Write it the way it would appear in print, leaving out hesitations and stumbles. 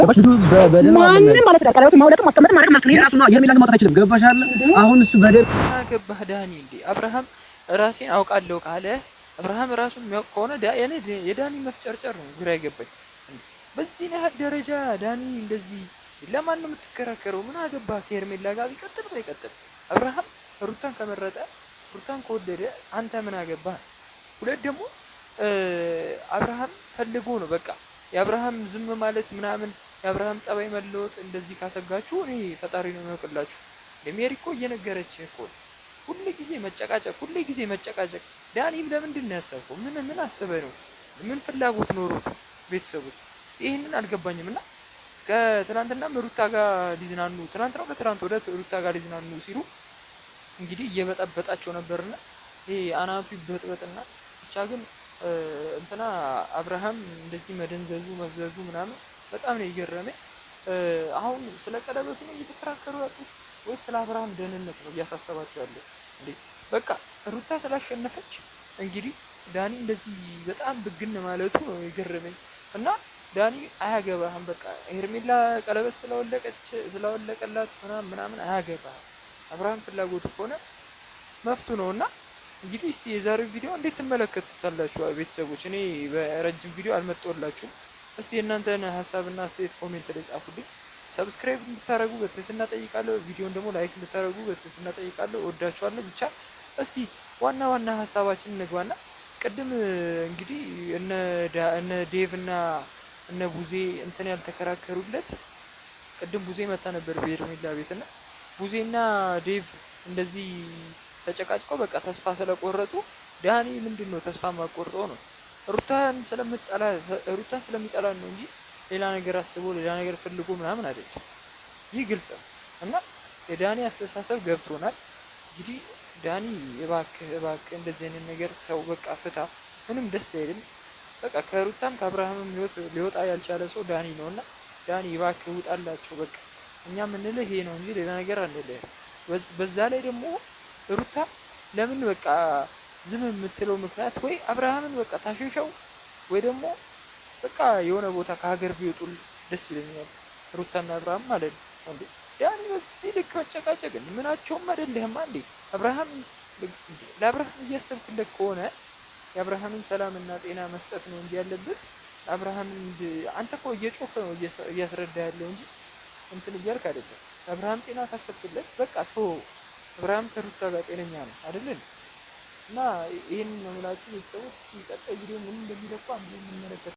ገባሽ? በደል ማንም ማለት ነው ቀለበቱ ማውለቅ ማስቀመጥ ማድረግ ማለት ነው። የራሱ ነው የሚል ማውጣት አይችልም። ገባሽ አይደል? አሁን እሱ በደል ገባህ ዳኒ? እንዴ አብርሃም ራሴን አውቃለሁ ካለ አብርሃም ራሱን የሚያውቅ ከሆነ የዳኒ መፍጨርጨር ነው ግራ ይገባኝ። በዚህ ያህል ደረጃ ዳኒ እንደዚህ ለማን ነው የምትከራከረው? ምን አገባህ? ከሄርሜላ ጋር ቢቀጥል ባይቀጥል አብርሃም ሩታን ከመረጠ ሩታን ከወደደ አንተ ምን አገባህ? ሁለት ደግሞ አብርሃም ፈልጎ ነው በቃ የአብርሃም ዝም ማለት ምናምን የአብርሃም ጸባይ መለወጥ እንደዚህ ካሰጋችሁ እኔ ፈጣሪ ነው የሚያውቅላችሁ። ለሜሪ እኮ እየነገረች እኮ ሁሉ ጊዜ መጨቃጨቅ። ዳኒም ለምንድን ነው ያሰብከው? ምን አስበህ ነው? ምን ፍላጎት ኖሮት? ቤተሰቦች እስቲ ይሄንን አልገባኝም። እና ከትናንትና ሩታ ጋር ሊዝናኑ ትናንትና ከትናንት ወደ ሩታ ጋር ሊዝናኑ ሲሉ እንግዲህ እየበጠበጣቸው ነበርና ይሄ አናቱ ይበጥበጥና ብቻ ግን እንትና አብርሃም እንደዚህ መደንዘዙ መፍዘዙ ምናምን በጣም ነው የገረመኝ። አሁን ስለ ቀለበቱ ነው እየተከራከሩ ያሉት ወይስ ስለ አብርሃም ደህንነት ነው እያሳሰባቸው ያለው? እንዴ በቃ ሩታ ስላሸነፈች እንግዲህ ዳኒ እንደዚህ በጣም ብግን ማለቱ ነው የገረመኝ። እና ዳኒ አያገባህም በቃ ሄርሜላ ቀለበት ስለወለቀላት ምናምን አያገባህም። አብርሃም ፍላጎቱ ከሆነ መፍቱ ነውና እንግዲህ እስቲ የዛሬው ቪዲዮ እንዴት ትመለከቱታላችሁ ቤተሰቦች? እኔ በረጅም ቪዲዮ አልመጣሁላችሁም። እስቲ የእናንተን ሀሳብና አስተያየት ኮሜንት ላይ ጻፉልኝ። ሰብስክራይብ እንድታረጉ በትህትና ጠይቃለሁ። ቪዲዮን ደግሞ ላይክ እንድታረጉ በትህትና ጠይቃለሁ። እወዳችኋለሁ። ብቻ እስቲ ዋና ሀሳባችን እንግባና ቅድም እንግዲህ እነ ዴቭ እና እነ ቡዜ እንትን ያልተከራከሩለት ቅድም ቡዜ መታ ነበር በሄርሜላ ቤትና ቡዜና ዴቭ እንደዚህ ተጨቃጭቀው በቃ ተስፋ ስለቆረጡ ዳኒ ምንድነው ተስፋ ማቆርጠው ነው ሩታን ስለሚጠላ ነው እንጂ ሌላ ነገር አስቦ ሌላ ነገር ፈልጎ ምናምን አይደለም። ይህ ግልጽ ነው እና የዳኒ አስተሳሰብ ገብቶናል። እንግዲህ ዳኒ እባክህ እንደዚህ አይነት ነገር ተው በቃ ፍታ። ምንም ደስ አይልም። በቃ ከሩታም ከአብርሃምም ህይወት ሊወጣ ያልቻለ ሰው ዳኒ ነውና ዳኒ እባክህ ውጣላቸው በቃ እኛ የምንልህ ይሄ ነው እንጂ ሌላ ነገር አንልህ። በዛ ላይ ደግሞ ሩታ ለምን በቃ ዝም የምትለው ምክንያት ወይ አብርሃምን በቃ ታሸሸው ወይ ደግሞ በቃ የሆነ ቦታ ከሀገር ቢወጡል ደስ ይለኛል። ሩታና አብርሃም ማለት ነው እንዴ ዳኒ በዚህ ልክ መጨቃጨቅ ምናቸውም አይደለህም እንዴ? አብርሃም ለአብርሃም እያሰብክለት ከሆነ የአብርሃምን ሰላምና ጤና መስጠት ነው እንጂ ያለበት አብርሃምን አንተ እኮ እየጮኸ ነው እያስረዳ ያለው እንጂ እንትን እያልክ አይደለም። አብርሃም ጤና ካሰብክለት በቃ አብርሃም ከሩታ ጋር ጤነኛ ነው አይደል? እና ይሄንን ነው የምላችሁ ቤተሰቦች። ቀጣይ ቪዲዮ ምን እንደሚለቁ አንዱ የምንመለከት